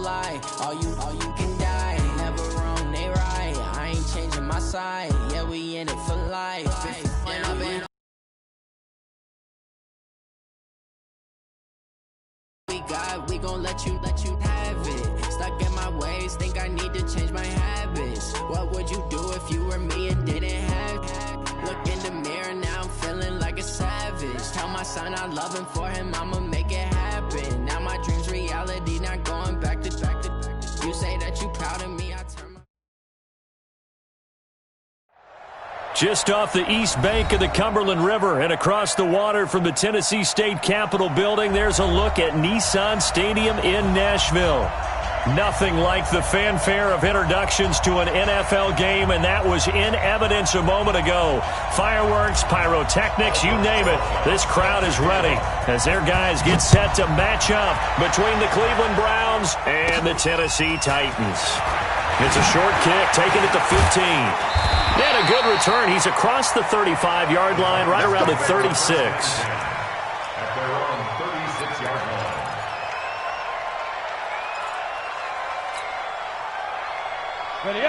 lie. All you can die. Never wrong, they right. I ain't changing my side. Yeah, we in it for life. And I've been we gon' let you have it. Stuck in my ways, think I need to change my habits. What would you do if you were me and didn't have it? Look in the mirror, now I'm feeling like a savage. Tell my son I love him, for him I'ma make it happen. Now my dream's reality, not going back to you say that you proud of me, I turn my Just off the east bank of the Cumberland River and across the water from the Tennessee State Capitol building, there's a look at Nissan Stadium in Nashville. Nothing like the fanfare of introductions to an NFL game, and that was in evidence a moment ago. Fireworks, pyrotechnics, you name it. This crowd is ready as their guys get set to match up between the Cleveland Browns and the Tennessee Titans. It's a short kick, taken at the 15. And a good return. He's across the 35-yard line, right around the 36. At their own 36-yard line.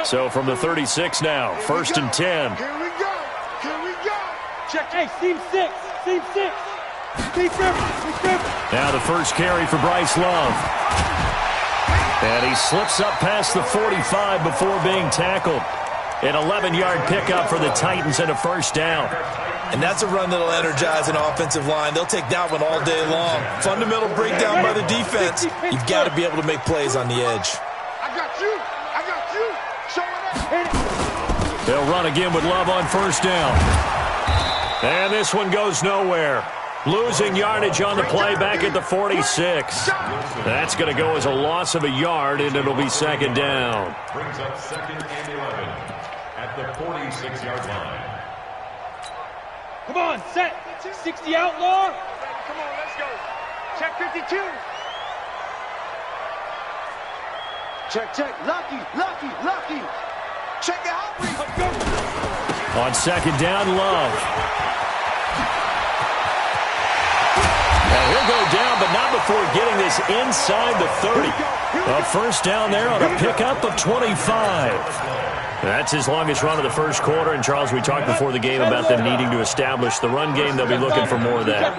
So from the 36 now, first and 10. Here we go. Here we go. Check. Hey, seam 6. Seam 6. Seam 7. Now the first carry for Bryce Love. And he slips up past the 45 before being tackled. An 11-yard pickup for the Titans and a first down. And that's a run that'll energize an offensive line. They'll take that one all day long. Fundamental breakdown by the defense. You've got to be able to make plays on the edge. I got you. Showing up. They'll run again with Love on first down. And this one goes nowhere. Losing yardage on the play back at the 46. That's going to go as a loss of a yard, and it'll be second down. Brings up second and 11 at the 46-yard line. Come on, set. 60 outlaw. Come on, let's go. Check 52. Check. Lucky. Check it out. Let's go. On second down, Love. And he'll go down, but not before getting this inside the 30. A first down there on a pickup of 25. That's his longest run of the first quarter. And, Charles, we talked before the game about them needing to establish the run game. They'll be looking for more of that.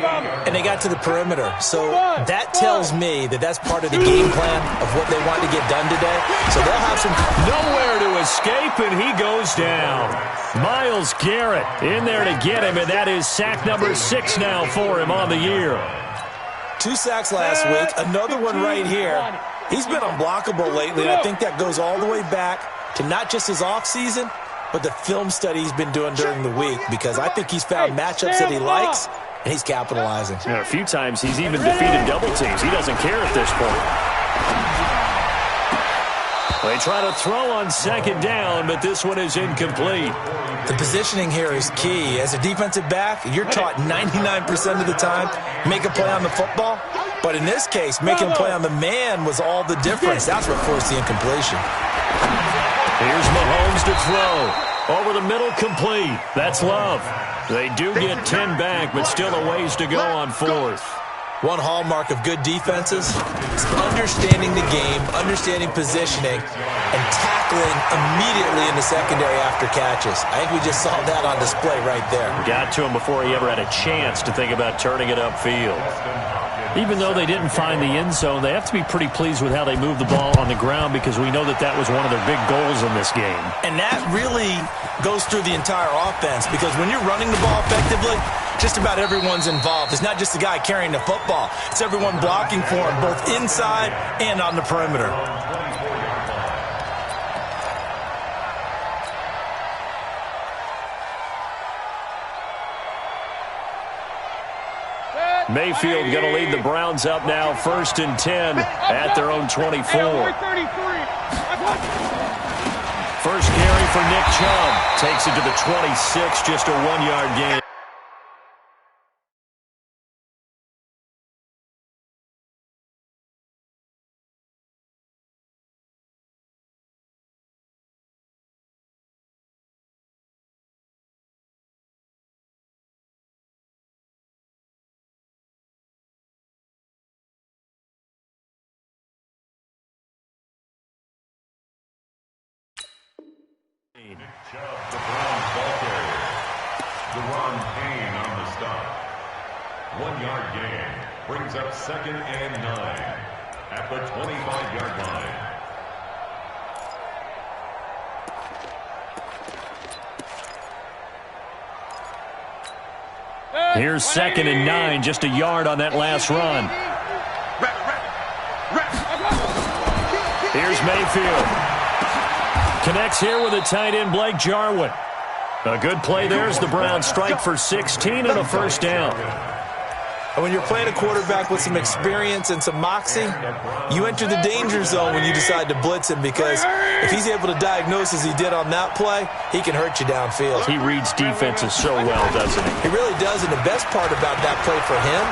And they got to the perimeter. So that tells me that that's part of the game plan of what they want to get done today. So they'll have some... Nowhere to escape, and he goes down. Myles Garrett in there to get him, and that is sack number 6 now for him on the year. 2 sacks last week, another one right here. He's been unblockable lately, and I think that goes all the way back to not just his offseason, but the film study he's been doing during the week, because I think he's found matchups that he likes, and he's capitalizing. A few times he's even defeated double teams. He doesn't care at this point. They try to throw on second down, but this one is incomplete. The positioning here is key. As a defensive back, you're taught 99% of the time, make a play on the football. But in this case, making a play on the man was all the difference. That's what forced the incompletion. Here's Mahomes to throw. Over the middle, complete. That's Love. They do get 10 back, but still a ways to go on fourth. One hallmark of good defenses is understanding the game, understanding positioning, and tackling immediately in the secondary after catches. I think we just saw that on display right there. Got to him before he ever had a chance to think about turning it upfield. Even though they didn't find the end zone, they have to be pretty pleased with how they moved the ball on the ground, because we know that that was one of their big goals in this game. And that really goes through the entire offense, because when you're running the ball effectively, just about everyone's involved. It's not just the guy carrying the football. It's everyone blocking for him, both inside and on the perimeter. Mayfield going to lead the Browns up now, first and 10 at their own 24. First carry for Nick Chubb. Takes it to the 26, just a 1-yard gain. Chubb, the Browns ball carrier. Deron Payne on the stop. 1 yard gain. Brings up 2nd and 9 at the 25-yard line. Here's 2nd and 9, just a yard on that last run. Here's Mayfield. Connects here with a tight end, Blake Jarwin. A good play there as the Browns strike for 16 and a first down. And when you're playing a quarterback with some experience and some moxie, you enter the danger zone when you decide to blitz him, because if he's able to diagnose as he did on that play, he can hurt you downfield. He reads defenses so well, doesn't he? He really does, and the best part about that play for him,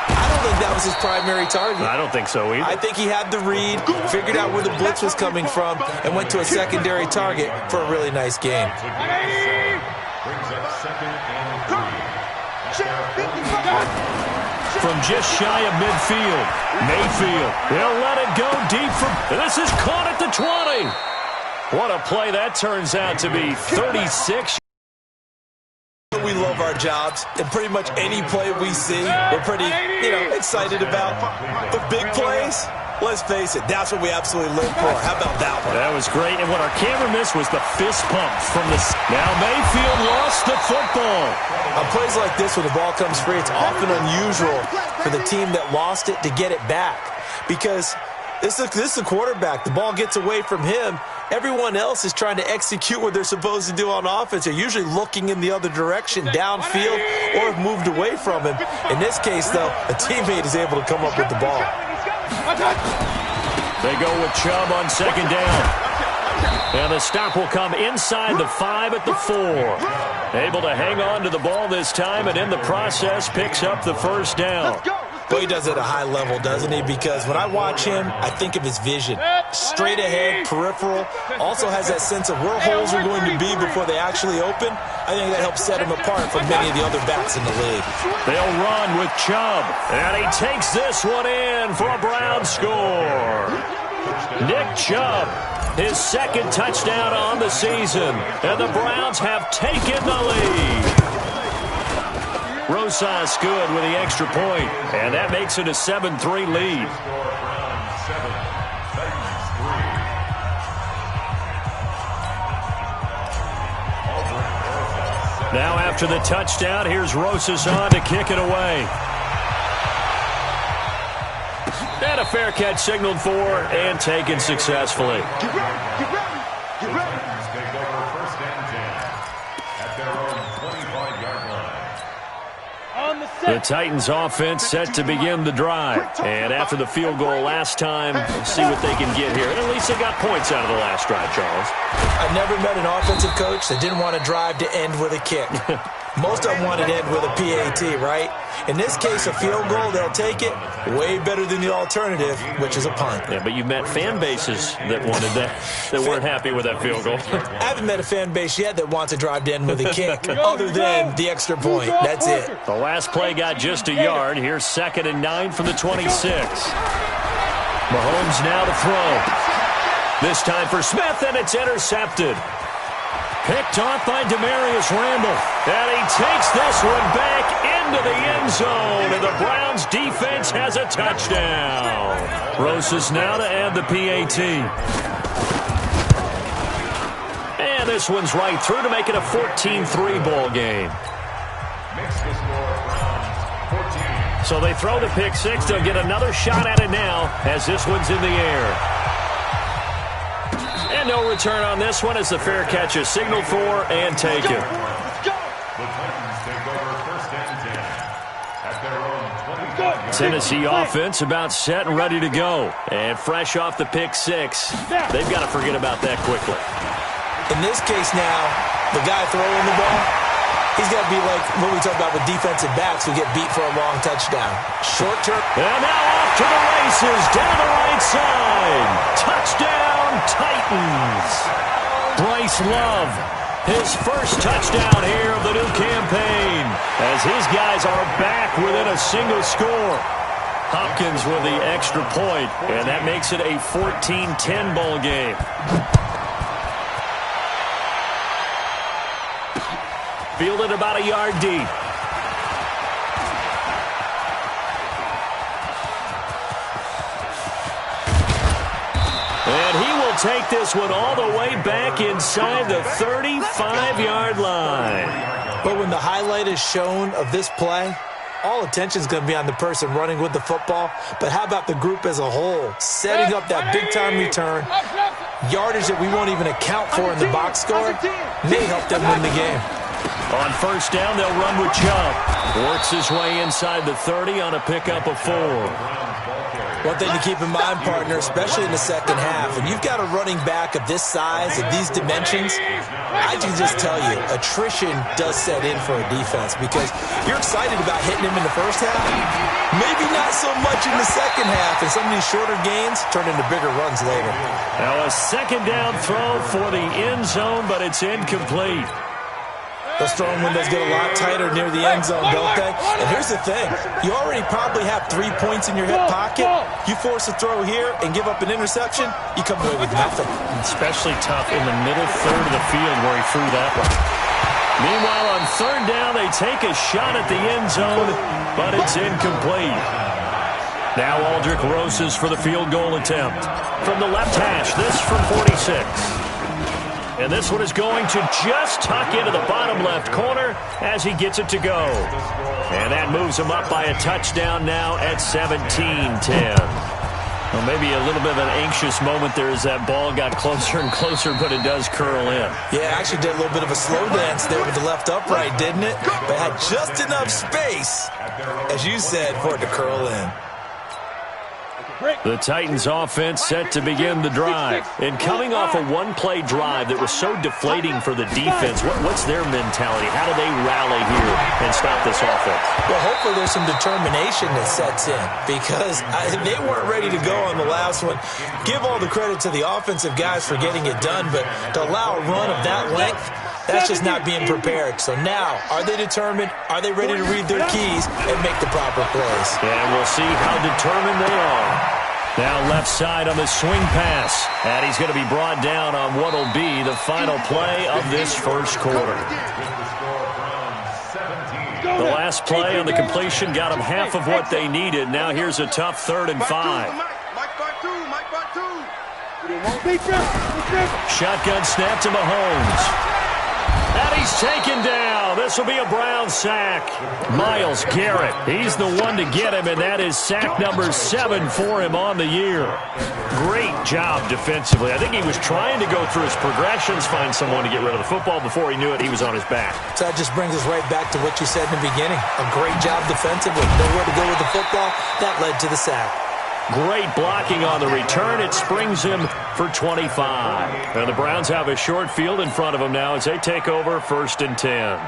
I don't think that was his primary target. I don't think so either. I think he had the read, figured out where the blitz was coming from, and went to a secondary target for a really nice gain. Brings up 2nd and 3. From just shy of midfield, Mayfield, he'll let it go deep from, this is caught at the 20. What a play that turns out to be, 36. We love our jobs, and pretty much any play we see, we're pretty, excited about. The big plays, let's face it, that's what we absolutely live for. How about that one? That was great, and what our camera missed was the fist pump from the... Now Mayfield lost the football. On plays like this, when the ball comes free, it's often unusual for the team that lost it to get it back, because this is a quarterback. The ball gets away from him. Everyone else is trying to execute what they're supposed to do on offense. They're usually looking in the other direction, downfield, or have moved away from him. In this case, though, a teammate is able to come up with the ball. They go with Chubb on 2nd down. And the stop will come inside the 5 at the 4. Able to hang on to the ball this time, and in the process picks up the first down. Well, he does it at a high level, doesn't he? Because when I watch him, I think of his vision. Straight ahead, peripheral. Also has that sense of where holes are going to be before they actually open. I think that helps set him apart from many of the other backs in the league. They'll run with Chubb. And he takes this one in for a Brown score. Nick Chubb, his 2nd touchdown on the season. And the Browns have taken the lead. Rosas good with the extra point, and that makes it a 7-3 lead. Now after the touchdown, here's Rosas on to kick it away. And a fair catch signaled for and taken successfully. Get ready. Take over 1st and 10 at their own 25-yard line. The Titans offense set to begin the drive. And after the field goal last time, see what they can get here. And at least they got points out of the last drive, Charles. I've never met an offensive coach that didn't want to drive to end with a kick. Most of them want to end with a PAT, right? In this case, a field goal, they'll take it. Way better than the alternative, which is a punt. Yeah, but you've met fan bases that wanted that, that weren't happy with that field goal. I haven't met a fan base yet that wants to drive to end with a kick, other than the extra point. That's it. The last play got just a yard. Here's 2nd and 9 from the 26. Mahomes now to throw. This time for Smith, and it's intercepted. Picked off by Demarius Randall. And he takes this one back into the end zone. And the Browns defense has a touchdown. Rosas now to add the PAT. And this one's right through to make it a 14-3 ball game. So they throw the pick six. They'll get another shot at it now as this one's in the air. And no return on this one as the fair catch is signaled for and taken. The Titans take over 1st and 10 at their own 25-yard. Tennessee offense about set and ready to go. And fresh off the pick six, they've got to forget about that quickly. In this case now, the guy throwing the ball, he's got to be like what we talk about with defensive backs who get beat for a long touchdown. Short term. And now off to the races down the right side. Touchdown, Titans. Bryce Love, his first touchdown here of the new campaign, as his guys are back within a single score. Hopkins with the extra point, and that makes it a 14-10 ball game. fielded about a yard deep. And he will take this one all the way back inside the 35-yard line. But when the highlight is shown of this play, all attention is going to be on the person running with the football. But how about the group as a whole, setting up that big-time return, yardage that we won't even account for in the box score, may help them win the game. On first down, they'll run with Chubb. Works his way inside the 30 on a pickup of 4. One thing to keep in mind, partner, especially in the second half, and you've got a running back of this size, of these dimensions, I can just tell you, attrition does set in for a defense because you're excited about hitting him in the first half, maybe not so much in the second half, and some of these shorter gains turn into bigger runs later. Now a second down throw for the end zone, but it's incomplete. Those throwing windows get a lot tighter near the end zone, don't they? And here's the thing. You already probably have 3 points in your hip pocket. You force a throw here and give up an interception, you come away with nothing. Especially tough in the middle third of the field where he threw that one. Meanwhile, on third down, they take a shot at the end zone, but it's incomplete. Now Aldrick Roses for the field goal attempt. From the left hash, this from 46. And this one is going to just tuck into the bottom left corner as he gets it to go. And that moves him up by a touchdown now at 17-10. Well, maybe a little bit of an anxious moment there as that ball got closer and closer, but it does curl in. Yeah, actually did a little bit of a slow dance there with the left upright, didn't it? But had just enough space, as you said, for it to curl in. The Titans offense set to begin the drive. And coming off a one-play drive that was so deflating for the defense, what's their mentality? How do they rally here and stop this offense? Well, hopefully there's some determination that sets in because they weren't ready to go on the last one. Give all the credit to the offensive guys for getting it done, but to allow a run of that length, that's just not being prepared. So now, are they determined? Are they ready to read their keys and make the proper plays? And we'll see how determined they are. Now left side on the swing pass. And he's going to be brought down on what will be the final play of this first quarter. The last play on the completion got them half of what they needed. Now here's a tough 3rd and 5. Shotgun snap to Mahomes. And he's taken down. This will be a Brown sack. Myles Garrett, he's the one to get him, and that is sack number 7 for him on the year. Great job defensively. I think he was trying to go through his progressions, find someone to get rid of the football. Before he knew it, he was on his back. So that just brings us right back to what you said in the beginning. A great job defensively. Nowhere to go with the football. That led to the sack. Great blocking on the return. It springs him for 25. And the Browns have a short field in front of them now as they take over 1st and 10.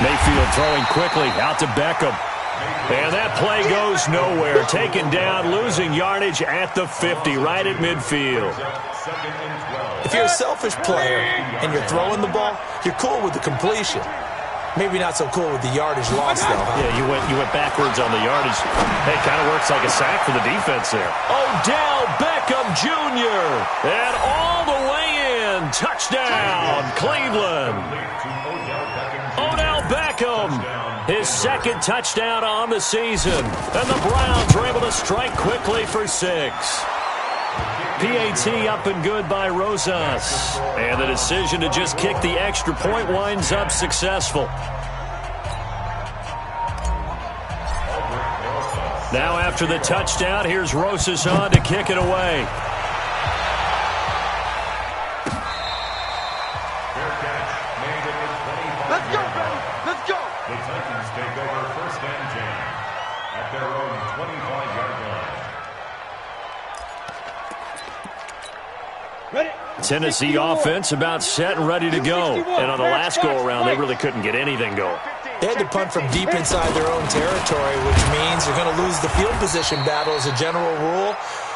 Mayfield throwing quickly out to Beckham. And that play goes nowhere. Taken down, losing yardage at the 50, right at midfield. If you're a selfish player and you're throwing the ball, you're cool with the completion. Maybe not so cool with the yardage loss, though. Huh? Yeah, you went backwards on the yardage. Hey, kind of works like a sack for the defense there. Odell Beckham Jr. And all the way in. Touchdown, Cleveland. Odell Beckham, his 2nd touchdown on the season. And the Browns are able to strike quickly for 6. PAT up and good by Rosas. And the decision to just kick the extra point winds up successful. Now after the touchdown, here's Rosas on to kick it away. Let's go, baby. Let's go. The Titans take over 1st and 10 at their own 25-yard line. Ready? Tennessee offense about set and ready to go. And on the last go-around, they really couldn't get anything going. They had to punt from deep inside their own territory, which means you're going to lose the field position battle as a general rule.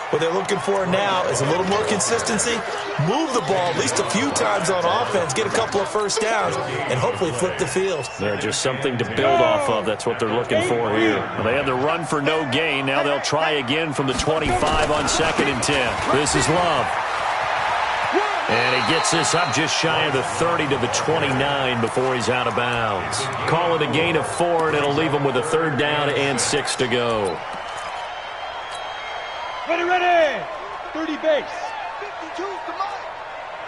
What they're looking for now is a little more consistency, move the ball at least a few times on offense, get a couple of first downs, and hopefully flip the field. Yeah, just something to build off of. That's what they're looking for here. Well, they had the run for no gain. Now they'll try again from the 25 on 2nd and 10. This is Love. And he gets this up just shy of the 30 to the 29 before he's out of bounds. Call it a gain of 4, and it'll leave him with a 3rd down and 6 to go. Ready. 30 base. 52, come on.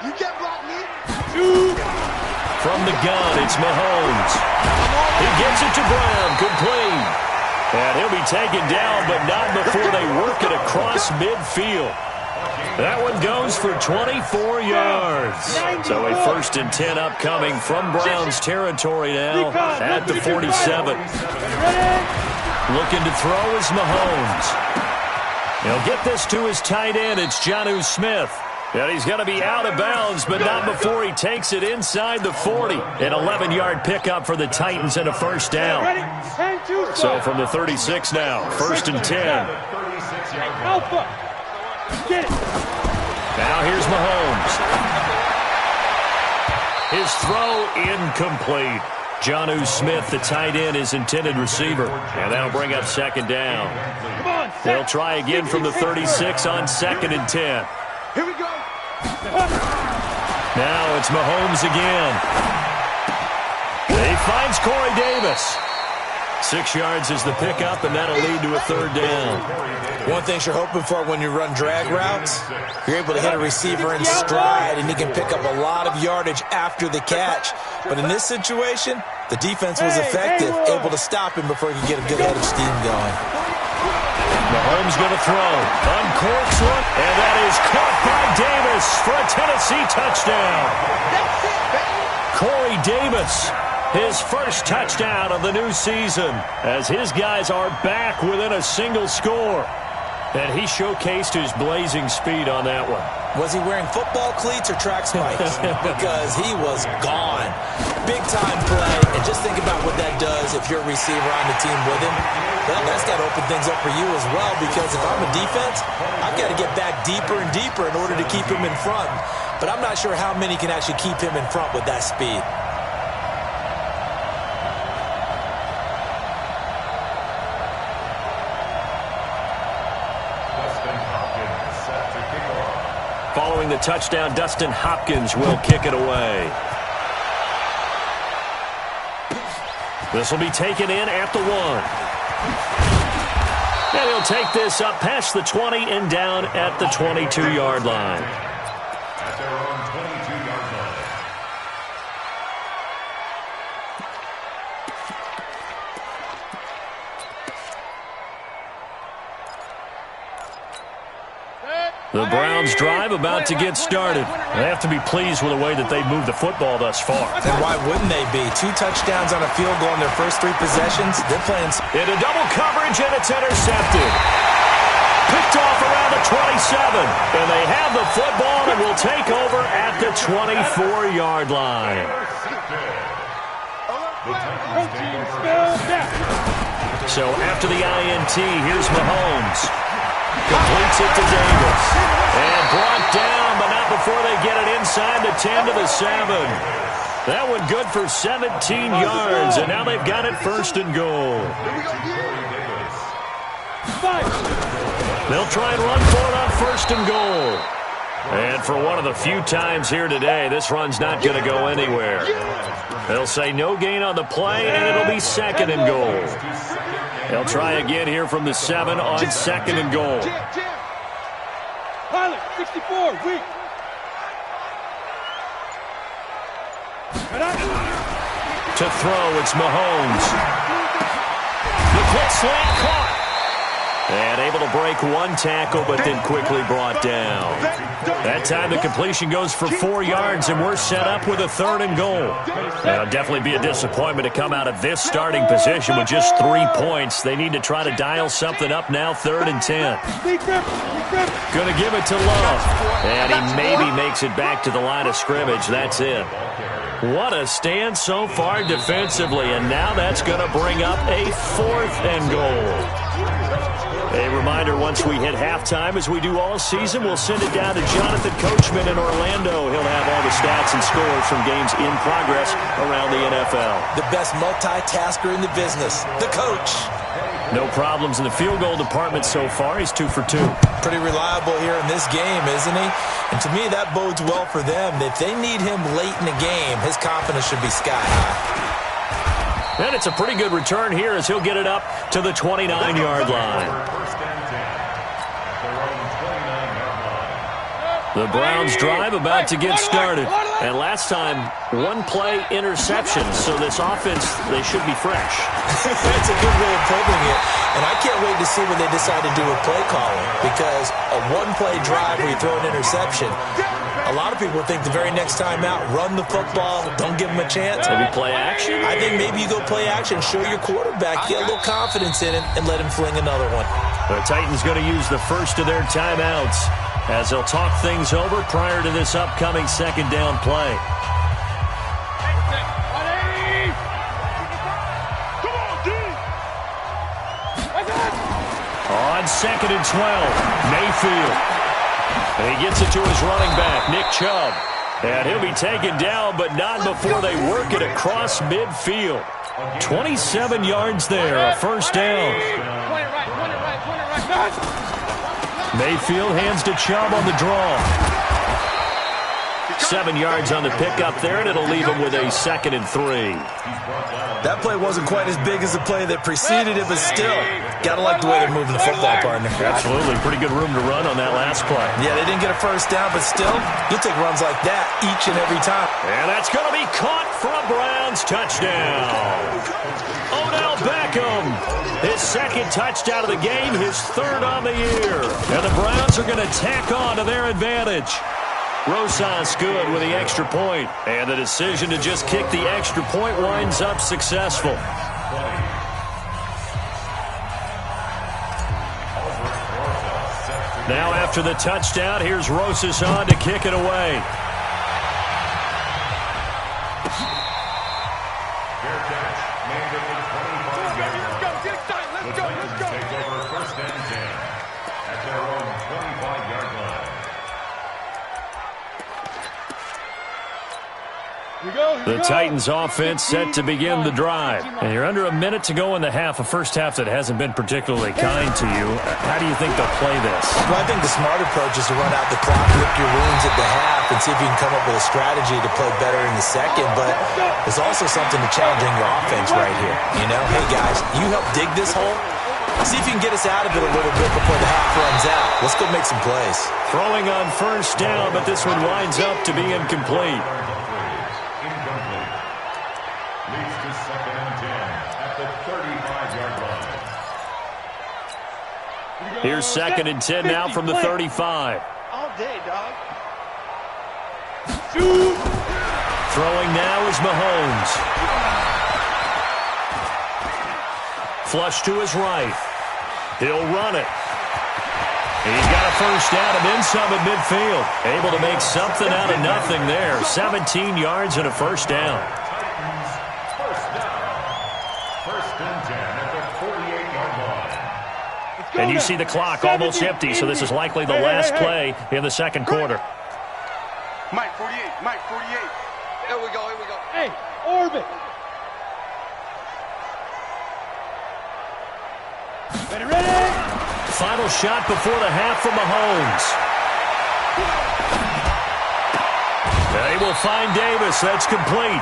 You get blocked, me. 2. From the gun, it's Mahomes. He gets it to Brown, complete. And he'll be taken down, but not before they work it across midfield. That one goes for 24 yards. So a 1st and 10 upcoming from Brown's territory now at the 47. Looking to throw is Mahomes. He'll get this to his tight end. It's Jonnu Smith. And he's going to be out of bounds, but not before he takes it inside the 40. An 11-yard pickup for the Titans and a 1st down. So from the 36 now, 1st and 10. Alpha. Get it. Now here's Mahomes. His throw incomplete. Jonnu Smith, the tight end, his intended receiver. And that'll bring up 2nd down. They'll try again from the 36 on 2nd and 10. Here we go. Now it's Mahomes again. He finds Corey Davis. 6 yards is the pickup, and that'll lead to a 3rd down. One thing you're hoping for when you run drag routes, you're able to hit a receiver in stride, and he can pick up a lot of yardage after the catch. But in this situation, the defense was effective, able to stop him before he could get a good head of steam going. Mahomes going to throw. Uncorks one, and that is caught by Davis for a Tennessee touchdown. Corey Davis, his 1st touchdown of the new season, as his guys are back within a single score. And he showcased his blazing speed on that one. Was he wearing football cleats or track spikes? Because he was gone. Big-time play, and just think about what that does if you're a receiver on the team with him. Well, that's got to open things up for you as well, because if I'm a defense, I've got to get back deeper and deeper in order to keep him in front. But I'm not sure how many can actually keep him in front with that speed. Following the touchdown, Dustin Hopkins will kick it away. This will be taken in at the 1. And he'll take this up past the 20 and down at the 22-yard line. At their own 22-yard line. The Browns drive about to get started. They have to be pleased with the way that they've moved the football thus far. And why wouldn't they be? 2 touchdowns on a field goal in their first 3 possessions. They're playing into double coverage, and it's intercepted. Picked off around the 27. And they have the football and will take over at the 24-yard line. So after the INT, here's Mahomes. Completes it to Davis. And brought down, but not before they get it inside the 10 to the 7. That one good for 17 yards, and now they've got it 1st and goal. They'll try and run for it on 1st and goal. And for one of the few times here today, this run's not going to go anywhere. They'll say no gain on the play, and it'll be 2nd and goal. They'll try again here from the 7 on 2nd and goal. Pilot, 64, weak. To throw, it's Mahomes. The quick slant caught. And able to break one tackle, but then quickly brought down. That time the completion goes for 4 yards, and we're set up with a 3rd and goal. Now, it'll definitely be a disappointment to come out of this starting position with just 3 points. They need to try to dial something up now, 3rd and 10. Going to give it to Love. And he maybe makes it back to the line of scrimmage. That's it. What a stand so far defensively, and now that's going to bring up a 4th and goal. A reminder, once we hit halftime, as we do all season, we'll send it down to Jonathan Coachman in Orlando. He'll have all the stats and scores from games in progress around the NFL. The best multitasker in the business, the coach. No problems in the field goal department so far. He's 2 for 2. Pretty reliable here in this game, isn't he? And to me, that bodes well for them. If they need him late in the game, his confidence should be sky high. And it's a pretty good return here as he'll get it up to the 29-yard line. The Browns drive about to get started. And last time, 1-play interception. So this offense, they should be fresh. That's a good way of putting it. And I can't wait to see what they decide to do with play calling. Because a 1-play drive where you throw an interception, a lot of people think the very next time out, run the football, don't give them a chance. Maybe play action? I think maybe you go play action, show your quarterback, get a little confidence in it, and let him fling another one. The Titans going to use the first of their timeouts as they'll talk things over prior to this upcoming second down play. On 2nd and 12, Mayfield. And he gets it to his running back, Nick Chubb. And he'll be taken down, but not before they work it across midfield. 27 yards there, a first down. Mayfield hands to Chubb on the draw. 7 yards on the pickup there, and it'll leave him with a 2nd and 3. That play wasn't quite as big as the play that preceded it, but still, got to like the way they're moving the football, partner. Absolutely. Pretty good room to run on that last play. Yeah, they didn't get a first down, but still, you'll take runs like that each and every time. And that's going to be caught for a Browns touchdown. Odell Beckham, his 2nd touchdown of the game, his 3rd on the year. And the Browns are going to tack on to their advantage. Rosas good with the extra point, and the decision to just kick the extra point winds up successful. Now after the touchdown, here's Rosas on to kick it away. The Titans offense set to begin the drive. And you're under a minute to go in the half, a first half that hasn't been particularly kind to you. How do you think they'll play this? Well, I think the smart approach is to run out the clock, lick your wounds at the half, and see if you can come up with a strategy to play better in the second. But there's also something to challenging your offense right here. You know, hey, guys, you help dig this hole. See if you can get us out of it a little bit before the half runs out. Let's go make some plays. Throwing on first down, but this one winds up to be incomplete. Here's 2nd and 10 now from the 35. All day, dog. Throwing now is Mahomes. Flush to his right. He'll run it. He's got a first down and then some at midfield. Able to make something out of nothing there. 17 yards and a first down. And you see the clock almost empty, so this is likely the last play in the second quarter. Mike 48, Mike 48. Here we go, here we go. Hey, orbit. Ready? Final shot before the half from Mahomes. They will find Davis. That's complete.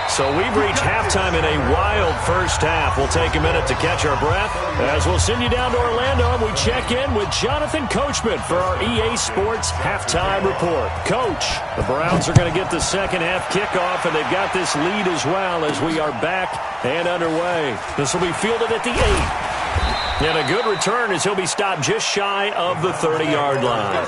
So we've reached halftime in a wild first half. We'll take a minute to catch our breath as we'll send you down to Orlando and we check in with Jonathan Coachman for our EA Sports Halftime Report. Coach, the Browns are going to get the second half kickoff, and they've got this lead as well as we are back and underway. This will be fielded at the 8. And a good return as he'll be stopped just shy of the 30-yard line.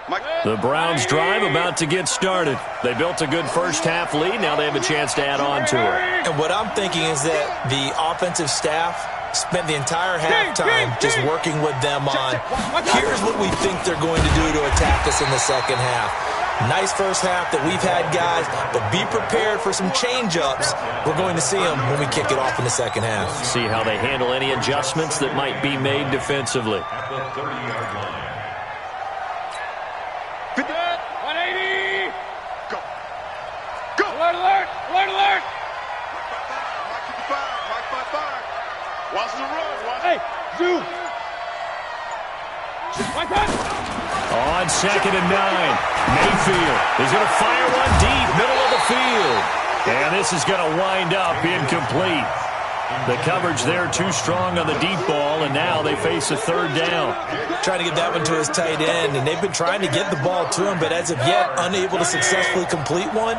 The Browns drive about to get started. They built a good first-half lead. Now they have a chance to add on to it. And what I'm thinking is that the offensive staff spent the entire halftime just working with them on, here's what we think they're going to do to attack us in the second half. Nice first half that we've had, guys, but be prepared for some change-ups. We're going to see them when we kick it off in the second half. See how they handle any adjustments that might be made defensively. At the 30-yard line. 180. Go. Go. Alert, alert. Alert, alert. Mike 55. Mike 55. Watch the run. Watch. Hey, Zoo. On 2nd and 9, Mayfield is going to fire one deep, middle of the field. And this is going to wind up incomplete. The coverage there too strong on the deep ball, and now they face a third down. Trying to get that one to his tight end, and they've been trying to get the ball to him, but as of yet, unable to successfully complete one.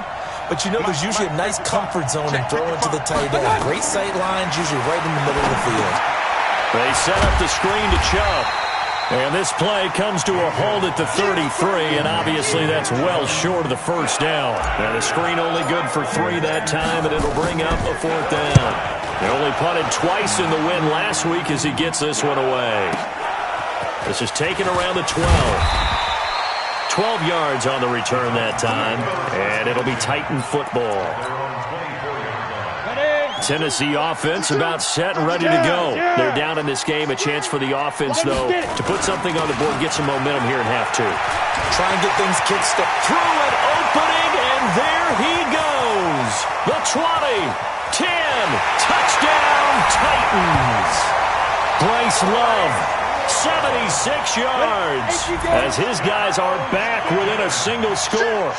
But you know, there's usually a nice comfort zone in throwing to the tight end. Great sight lines, usually right in the middle of the field. They set up the screen to Chubb. And this play comes to a hold at the 33, and obviously that's well short of the first down. And the screen only good for 3 that time, and it'll bring up a 4th down. They only punted twice in the win last week as he gets this one away. This is taken around the 12. 12 yards on the return that time, and it'll be Titan football. Tennessee offense about set and ready to go. They're down in this game. A chance for the offense, though, to put something on the board, get some momentum here in half 2. Try and get things kick-started. Through an opening, and there he goes. The 20, 10, touchdown Titans. Bryce Love, 76 yards, as his guys are back within a single score.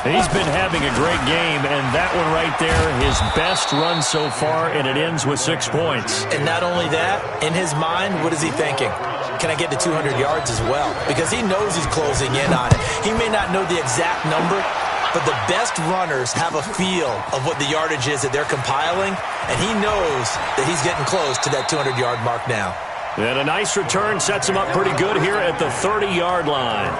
He's been having a great game, and that one right there, his best run so far, and it ends with 6 points. And not only that, in his mind, what is he thinking? Can I get to 200 yards as well? Because he knows he's closing in on it. He may not know the exact number, but the best runners have a feel of what the yardage is that they're compiling, and he knows that he's getting close to that 200-yard mark now. And a nice return sets him up pretty good here at the 30-yard line.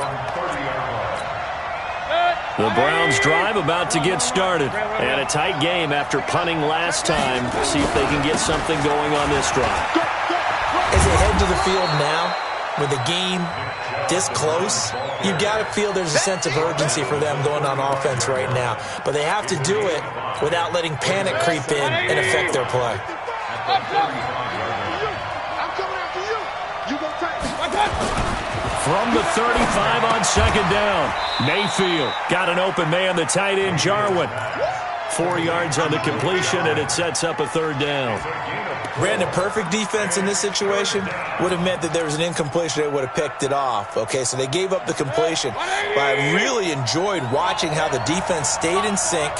The Browns drive about to get started. And a tight game after punting last time. See if they can get something going on this drive. As they head to the field now, with the game this close, you've got to feel there's a sense of urgency for them going on offense right now. But they have to do it without letting panic creep in and affect their play. From the 35 on 2nd down, Mayfield got an open man, the tight end Jarwin. 4 yards on the completion, and it sets up a 3rd down. Brandon, perfect defense in this situation would have meant that there was an incompletion. They would have picked it off. Okay, so they gave up the completion. But I really enjoyed watching how the defense stayed in sync,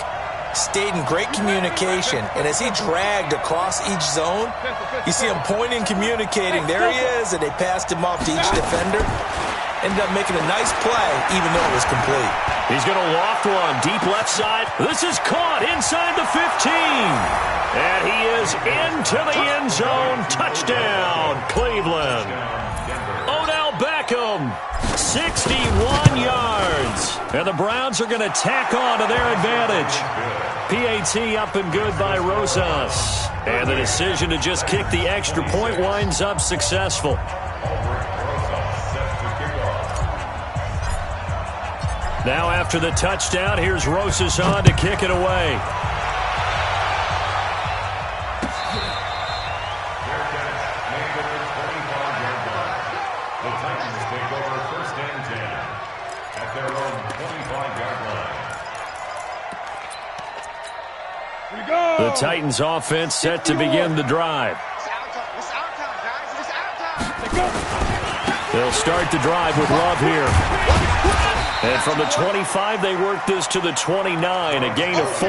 stayed in great communication, and as he dragged across each zone, you see him pointing, communicating. There he is, and they passed him off to each defender. Ended up making a nice play, even though it was complete. He's going to loft one deep left side. This is caught inside the 15. And he is into the end zone. Touchdown, Cleveland. Odell Beckham, 61 yards. And the Browns are going to tack on to their advantage. PAT up and good by Rosas. And the decision to just kick the extra point winds up successful. Now after the touchdown, here's Rosas on to kick it away. The Titans take over 1st and 10 at their own 25-yard line. The Titans offense set to begin the drive. They'll start the drive with Love here. And from the 25, they work this to the 29, a gain of 4.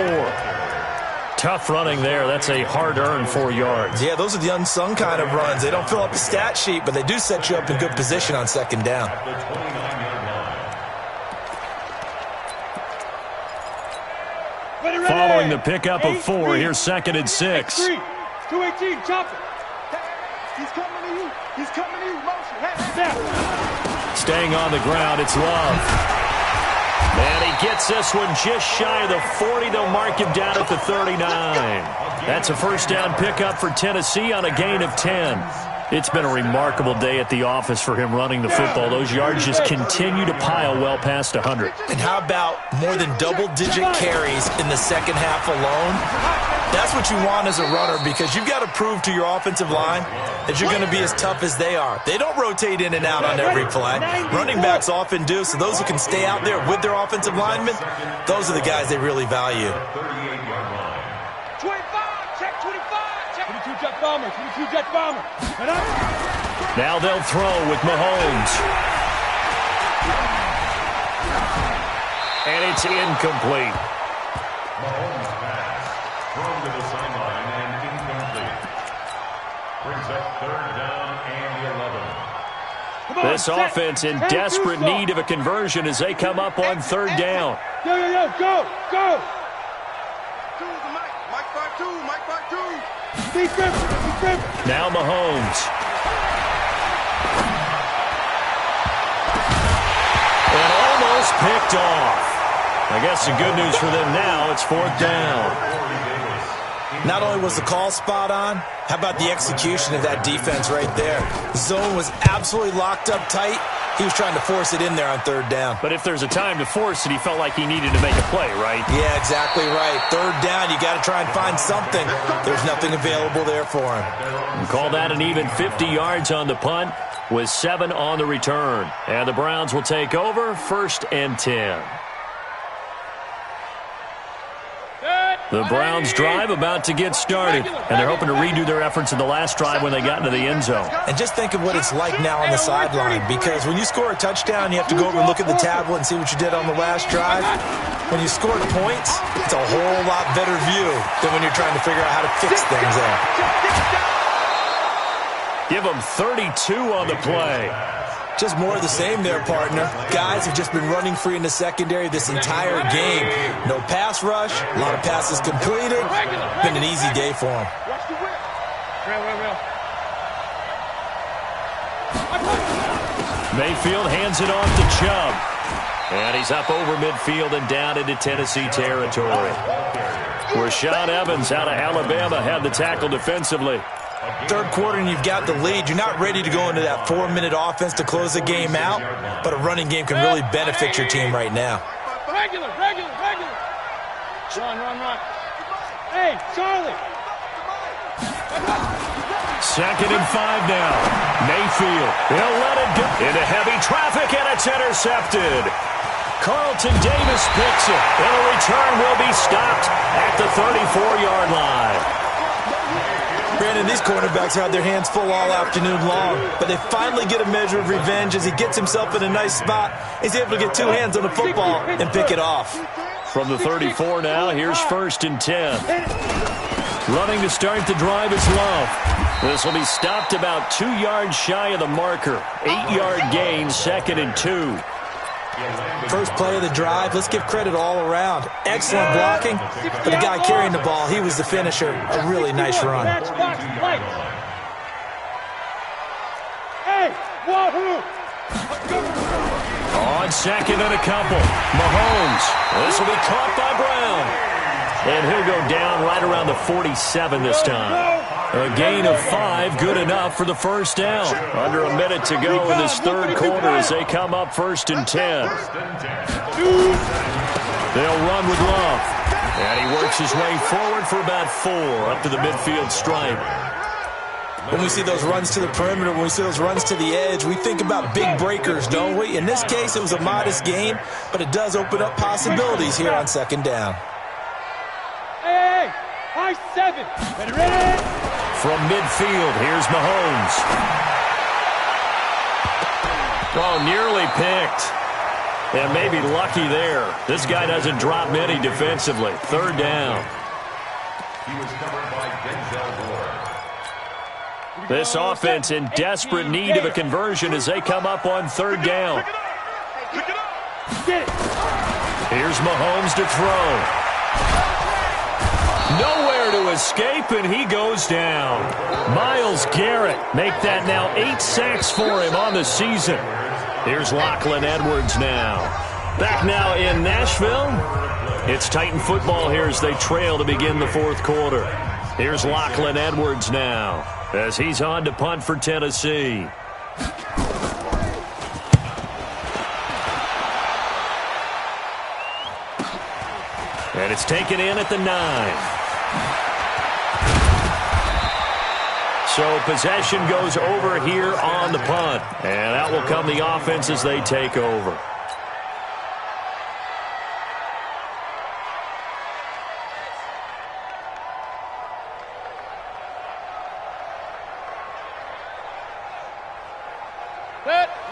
Tough running there. That's a hard-earned 4 yards. Yeah, those are the unsung kind of runs. They don't fill up the stat sheet, but they do set you up in good position on 2nd down. Following the pickup of 4, here's 2nd and 6. 218, chop it. He's coming to you. He's coming to you. Motion. Hey, snap. Staying on the ground, it's Love. And he gets this one just shy of the 40. They'll mark him down at the 39. That's a first down pickup for Tennessee on a gain of 10. It's been a remarkable day at the office for him running the football. Those yards just continue to pile well past 100. And how about more than double-digit carries in the second half alone? That's what you want as a runner, because you've got to prove to your offensive line that you're going to be as tough as they are. They don't rotate in and out on every play. Running backs often do, so those who can stay out there with their offensive linemen, those are the guys they really value. 25, check 25, check 22 jet bomber, 22 jet bomber. Now they'll throw with Mahomes. And it's incomplete. Mahomes pass. Thrown to the sideline and incomplete. Brings up third down and 11. This offense in desperate need of a conversion as they come up on third down. Yo, yo, yo, go, go. Mike 5-2. Be careful. Now Mahomes. And almost picked off. I guess the good news for them now, it's fourth down. Not only was the call spot on, how about the execution of that defense right there? The zone was absolutely locked up tight. He was trying to force it in there on third down. But if there's a time to force it, he felt like he needed to make a play, right? Yeah, exactly right. Third down, you got to try and find something. There's nothing available there for him. And call that an even 50 yards on the punt with 7 on the return. And the Browns will take over, 1st and 10. The Browns drive about to get started, and they're hoping to redo their efforts in the last drive when they got into the end zone. And just think of what it's like now on the sideline, because when you score a touchdown, you have to go over and look at the tablet and see what you did on the last drive. When you score points, it's a whole lot better view than when you're trying to figure out how to fix things up. Give them 32 on the play. Just more of the same there, partner. Guys have just been running free in the secondary this entire game. No pass rush, a lot of passes completed. Been an easy day for them. Mayfield hands it off to Chubb. And he's up over midfield and down into Tennessee territory. Rashaan Evans out of Alabama had the tackle defensively. Third quarter and you've got the lead. You're not ready to go into that 4-minute offense to close the game out, but a running game can really benefit your team right now. Regular. Run. Hey, Charlie. 2nd and 5 now. Mayfield, he'll let it go into heavy traffic, and it's intercepted. Carlton Davis picks it, and a return will be stopped at the 34-yard line. Brandon, these cornerbacks had their hands full all afternoon long, but they finally get a measure of revenge as he gets himself in a nice spot. He's able to get 2 hands on the football and pick it off. From the 34 now, here's 1st and 10. Running to start the drive is Love. This will be stopped about 2 yards shy of the marker. 8-yard gain, 2nd and 2. First play of the drive, let's give credit all around. Excellent blocking, but the guy carrying the ball, he was the finisher. A really nice run. Hey, wahoo! On 2nd and a couple, Mahomes. This will be caught by Brown. And he'll go down right around the 47 this time. A gain of 5, good enough for the first down. Under a minute to go in this third quarter as they come up 1st and 10. They'll run with Love. And he works his way forward for about 4 up to the midfield stripe. When we see those runs to the perimeter, when we see those runs to the edge, we think about big breakers, don't we? In this case, it was a modest gain, but it does open up possibilities here on 2nd down. Hey, high 7. Ready? From midfield, here's Mahomes. Oh, nearly picked. And maybe lucky there. This guy doesn't drop many defensively. 3rd down. He was covered by Denzel Ward. This offense in desperate need of a conversion as they come up on 3rd down. Here's Mahomes to throw. Nowhere to escape, and he goes down. Myles Garrett make that now 8 sacks for him on the season. Here's Lachlan Edwards now. Back now in Nashville. It's Titan football here as they trail to begin the fourth quarter. Here's Lachlan Edwards now as he's on to punt for Tennessee. And it's taken in at the 9. So possession goes over here on the punt. And out will come the offense as they take over.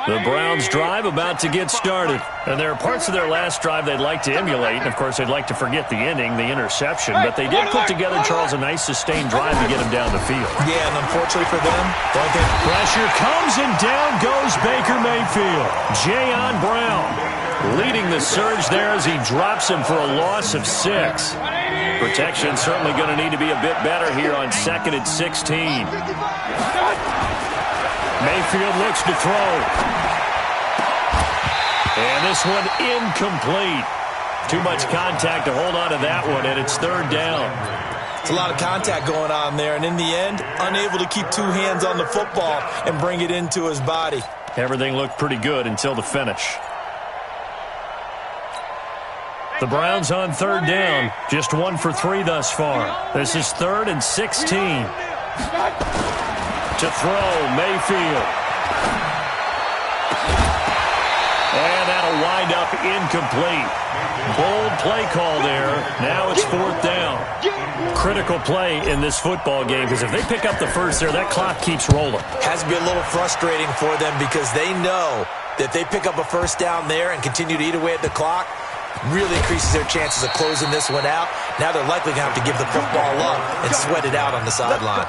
The Browns' drive about to get started. And there are parts of their last drive they'd like to emulate. And, of course, they'd like to forget the ending, the interception. But they did put together, Charles, a nice sustained drive to get them down the field. Yeah, and unfortunately for them, pressure comes and down goes Baker Mayfield. Jayon Brown leading the surge there as he drops him for a loss of 6. Protection certainly going to need to be a bit better here on 2nd and 16. Mayfield looks to throw. And this one incomplete. Too much contact to hold on to that one, and it's 3rd down. It's a lot of contact going on there, and in the end, unable to keep 2 hands on the football and bring it into his body. Everything looked pretty good until the finish. The Browns on 3rd down, just 1 for 3 thus far. This is 3rd and 16. To throw, Mayfield. And that'll wind up incomplete. Bold play call there. Now it's 4th down. Critical play in this football game because if they pick up the first there, that clock keeps rolling. Has to be a little frustrating for them because they know that if they pick up a first down there and continue to eat away at the clock, really increases their chances of closing this one out. Now they're likely going to have to give the football up and sweat it out on the sideline.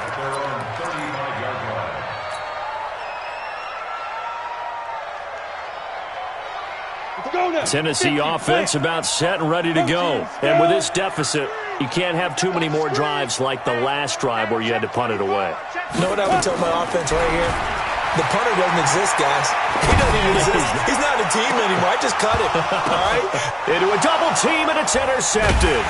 Tennessee offense about set and ready to go. And with this deficit, you can't have too many more drives like the last drive where you had to punt it away. You know what I would tell my offense right here? The punter doesn't exist, guys. He doesn't even exist. He's not a team anymore. I just cut him. All right? Into a double team, and it's intercepted.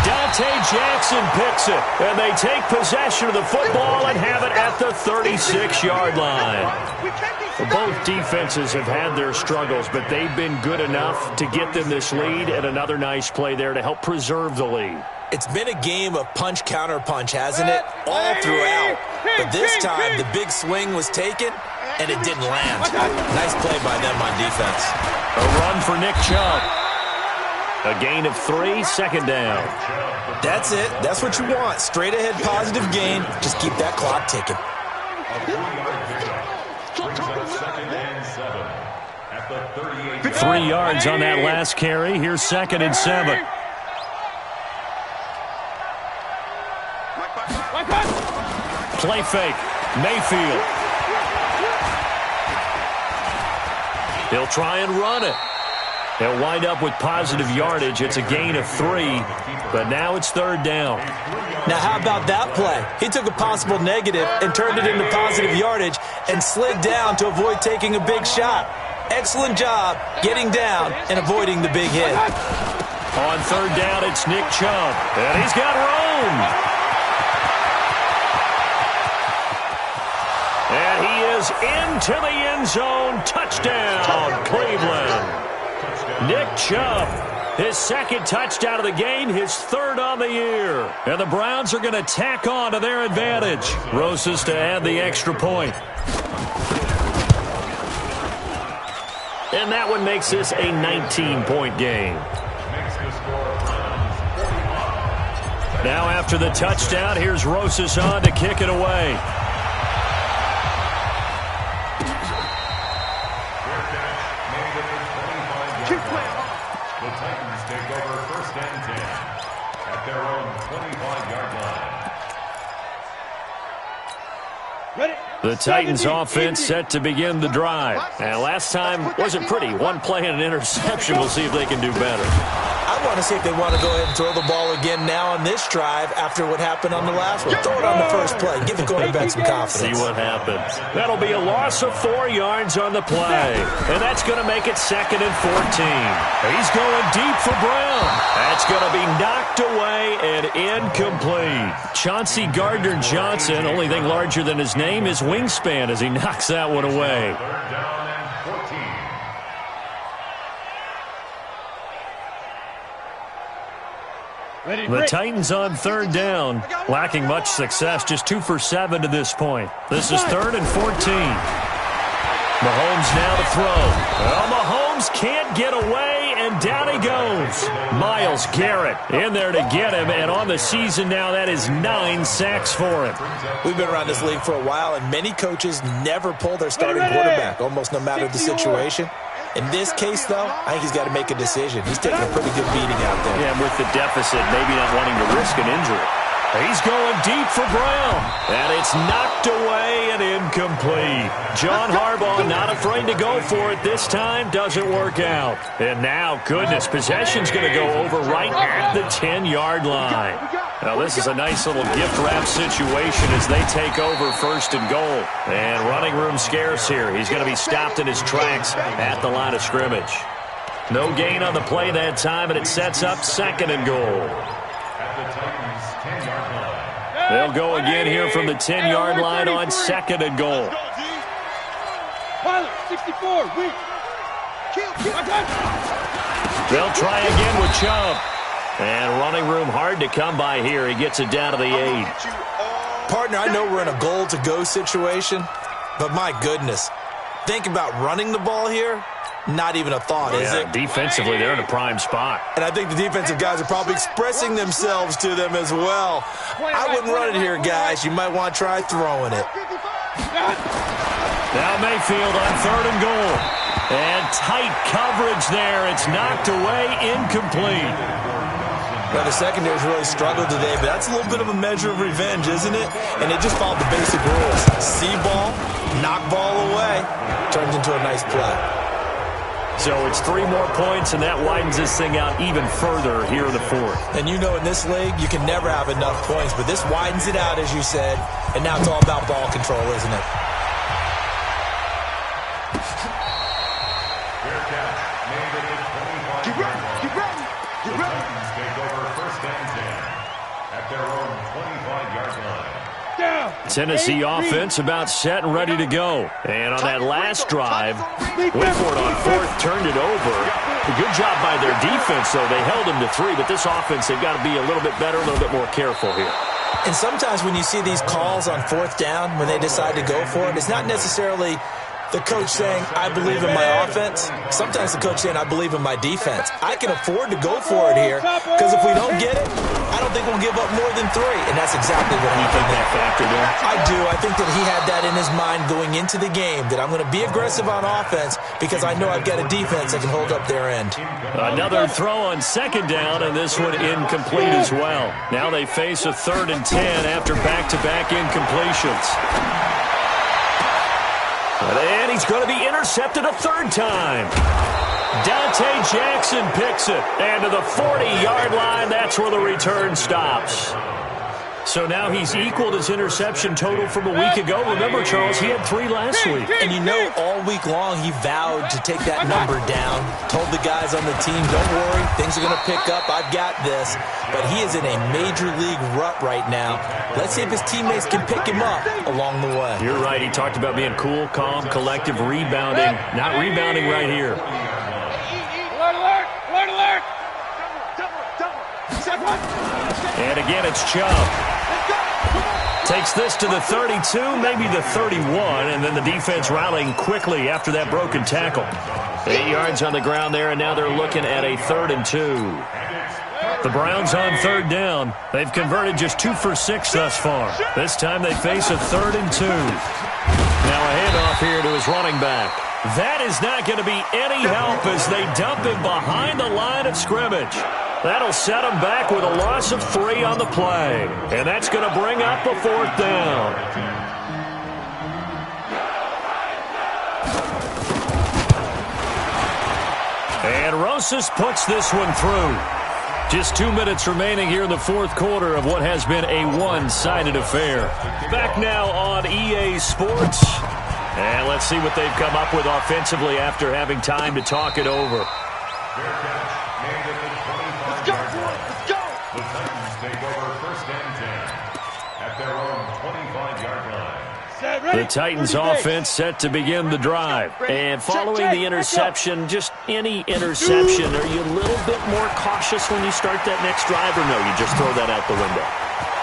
Dante Jackson picks it, and they take possession of the football and have it at the 36-yard line. Both defenses have had their struggles, but they've been good enough to get them this lead, and another nice play there to help preserve the lead. It's been a game of punch-counter-punch, hasn't it? All throughout. But this time, the big swing was taken, and it didn't land. Nice play by them on defense. A run for Nick Chubb. A gain of 3, 2nd down. That's it. That's what you want. Straight ahead positive gain. Just keep that clock ticking. 3 yards on that last carry. Here's 2nd and 7. Play fake. Mayfield. He'll try and run it. They'll wind up with positive yardage. It's a gain of 3, but now it's 3rd down. Now, how about that play? He took a possible negative and turned it into positive yardage and slid down to avoid taking a big shot. Excellent job getting down and avoiding the big hit. On 3rd down, it's Nick Chubb, and he's got room. And he is into the end zone. Touchdown, Cleveland. Nick Chubb, his 2nd touchdown of the game, his 3rd on the year. And the Browns are going to tack on to their advantage. Rosas to add the extra point. And that one makes this a 19-point game. Now after the touchdown, here's Rosas on to kick it away. The Titans take over 1st and 10 at their own 25-yard line. The Titans offense set to begin the drive. And last time wasn't pretty. One play and an interception. We'll see if they can do better. I want to see if they want to go ahead and throw the ball again now on this drive after what happened on the last one. Throw it on the first play. Give the quarterback some confidence. See what happens. That'll be a loss of 4 yards on the play. And that's going to make it 2nd and 14. He's going deep for Brown. That's going to be knocked away and incomplete. Chauncey Gardner-Johnson, only thing larger than his name is wingspan as he knocks that one away. 3rd down and 14. The Titans on 3rd down, lacking much success, just 2 for 7 to this point. This is 3rd and 14. Mahomes now to throw. Well, Mahomes can't get away, and down he goes. Myles Garrett in there to get him, and on the season now, that is 9 sacks for him. We've been around this league for a while, and many coaches never pull their starting quarterback, almost no matter the situation. In this case, though, I think he's got to make a decision. He's taking a pretty good beating out there. Yeah, and with the deficit, maybe not wanting to risk an injury. He's going deep for Brown, and it's knocked away and incomplete. John Harbaugh not afraid to go for it this time. Doesn't work out. And now, goodness, possession's going to go over right at the 10-yard line. Now, this is a nice little gift wrap situation as they take over 1st and goal. And running room scarce here. He's going to be stopped in his tracks at the line of scrimmage. No gain on the play that time, and it sets up 2nd and goal. They'll go again here from the 10-yard line on 2nd and goal. Pilot, 64, weak. They'll try again with Chubb. And running room hard to come by here. He gets it down to the 8. Partner, I know we're in a goal-to-go situation, but my goodness, think about running the ball here. Not even a thought, is it? Defensively, they're in a prime spot. And I think the defensive guys are probably expressing themselves to them as well. I wouldn't run it here, guys. You might want to try throwing it. Now Mayfield on 3rd and goal. And tight coverage there. It's knocked away, incomplete. Well, the secondary's really struggled today, but that's a little bit of a measure of revenge, isn't it? And they just followed the basic rules. See ball, knock ball away. Turns into a nice play. So it's 3 more points, and that widens this thing out even further here in the 4th. And you know in this league, you can never have enough points, but this widens it out, as you said, and now it's all about ball control, isn't it? Keep running. Take over 1st and 10 at their own 25-yard line. Tennessee offense about set and ready to go. And on that last drive, wait for it on 4th, turned it over. A good job by their defense, though. They held them to 3, but this offense, they've got to be a little bit better, a little bit more careful here. And sometimes when you see these calls on 4th down, when they decide to go for it, it's not necessarily the coach saying, I believe in my offense. Sometimes the coach saying, I believe in my defense. I can afford to go for it here because if we don't get it, I don't think we'll give up more than 3. And that's exactly what happened. You think that factored in? I do. I think that he had that in his mind going into the game, that I'm going to be aggressive on offense because I know I've got a defense that can hold up their end. Another throw on 2nd down, and this one incomplete as well. Now they face a 3rd and 10 after back-to-back incompletions. And he's going to be intercepted a 3rd time. Dante Jackson picks it. And to the 40-yard line, that's where the return stops. So now he's equaled his interception total from a week ago. Remember, Charles, he had 3 last week. And you know, all week long, he vowed to take that number down. Told the guys on the team, don't worry, things are going to pick up. I've got this. But he is in a major league rut right now. Let's see if his teammates can pick him up along the way. You're right. He talked about being cool, calm, collective, rebounding. Not rebounding right here. Alert! Alert! And again, it's Chubb. Takes this to the 32, maybe the 31, and then the defense rallying quickly after that broken tackle. 8 yards on the ground there, and now they're looking at a 3rd and 2. The Browns on 3rd down. They've converted just 2 for 6 thus far. This time they face a 3rd and 2. Now a handoff here to his running back. That is not going to be any help as they dump him behind the line of scrimmage. That'll set him back with a loss of 3 on the play. And that's going to bring up a 4th down. And Rosas puts this one through. Just 2 minutes remaining here in the fourth quarter of what has been a one-sided affair. Back now on EA Sports. And let's see what they've come up with offensively after having time to talk it over. Let's go! The Titans take over first and 10 at their own 25-yard line. The Titans offense set to begin the drive. And following the interception, just any interception, are you a little bit more cautious when you start that next drive, or no, you just throw that out the window?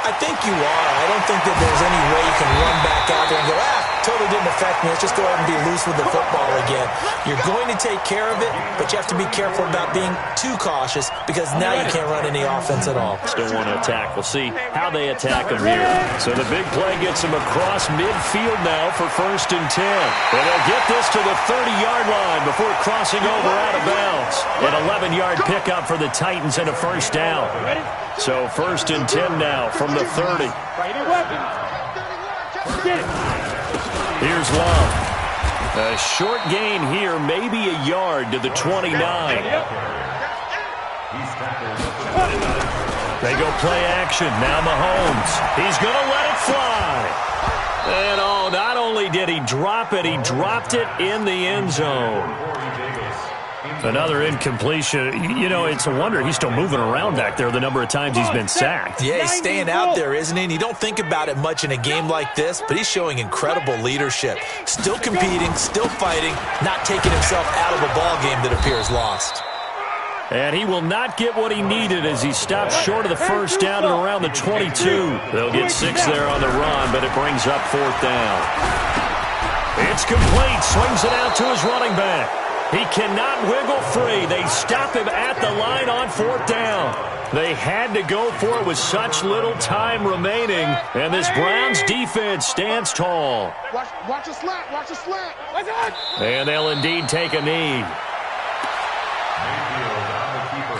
I think you are. I don't think that there's any way you can run back out there and go, totally didn't affect me. Let's just go ahead and be loose with the football again. You're going to take care of it, but you have to be careful about being too cautious because now you can't run any offense at all. Still want to attack. We'll see how they attack them here. So the big play gets them across midfield now for first and 10. And they'll get this to the 30-yard line before crossing over out of bounds. An 11-yard pickup for the Titans and a first down. So first and 10 now from the 30. Here's Love. A short gain here, maybe a yard to the 29. They go play action. Now Mahomes. He's going to let it fly. And not only did he drop it, he dropped it in the end zone. Another incompletion. You know, it's a wonder he's still moving around back there the number of times he's been sacked. Yeah, he's staying out there, isn't he? And you don't think about it much in a game like this, but he's showing incredible leadership. Still competing, still fighting, not taking himself out of a ball game that appears lost. And he will not get what he needed as he stops short of the first down at around the 22. They'll get 6 there on the run, but it brings up fourth down. It's complete. Swings it out to his running back. He cannot wiggle free. They stop him at the line on fourth down. They had to go for it with such little time remaining, and this Browns defense stands tall. Watch a slant, watch a slant. And they'll indeed take a knee. Mayfield on the keeper.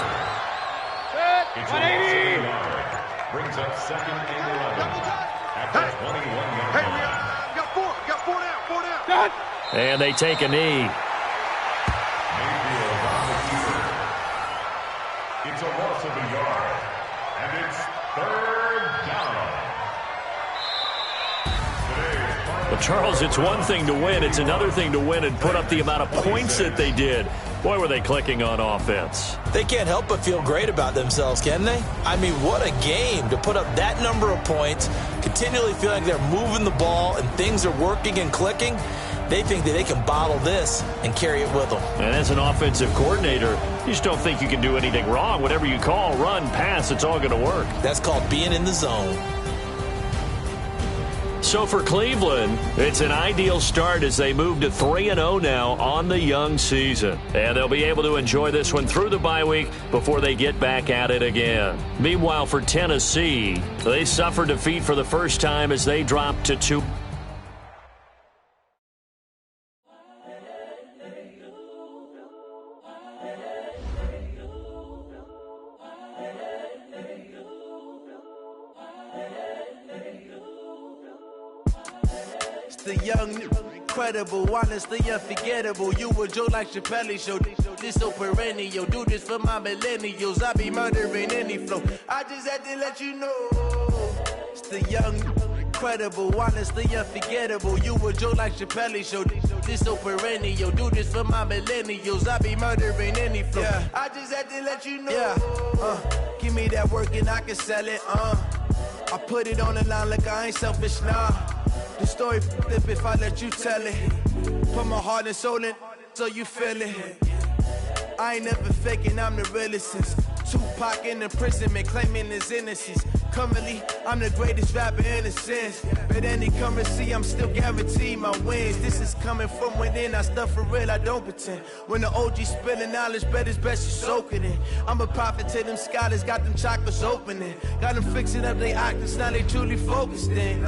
It's a loss of a yard. Brings up second and 11 at the 21-yard line. We got four down. And they take a knee. Mayfield on the keeper. It's a loss of a yard, and it's third down. Well, Charles, it's one thing to win. It's another thing to win and put up the amount of points that they did. Boy, were they clicking on offense. They can't help but feel great about themselves, can they? I mean, what a game to put up that number of points, continually feeling like they're moving the ball and things are working and clicking. They think that they can bottle this and carry it with them. And as an offensive coordinator, you just don't think you can do anything wrong. Whatever you call, run, pass, it's all going to work. That's called being in the zone. So for Cleveland, it's an ideal start as they move to 3-0 now on the young season. And they'll be able to enjoy this one through the bye week before they get back at it again. Meanwhile, for Tennessee, they suffered defeat for the first time as they dropped to 2. The young, incredible, honestly unforgettable. You a Joe like Chappelle show. This so perennial. Do this for my millennials. I be murdering any flow. I just had to let you know. It's the young, incredible, honestly unforgettable. You a Joe like Chappelle show. This so perennial. Do this for my millennials. I be murdering any flow. Yeah. I just had to let you know. Yeah. Give me that work and I can sell it. I put it on the line like I ain't selfish, nah. The story flip if I let you tell it. Put my heart and soul in so you feel it. I ain't never faking, I'm the realest since Tupac in imprisonment, claiming his innocence. Currently, I'm the greatest rapper in a sense. But any currency, I'm still guaranteed my wins. This is coming from within, I stuff for real, I don't pretend. When the OG spilling knowledge, bet it's best you soak it in. I'm a prophet to them scholars, got them chakras opening. Got them fixing up they octaves, now they truly focused in.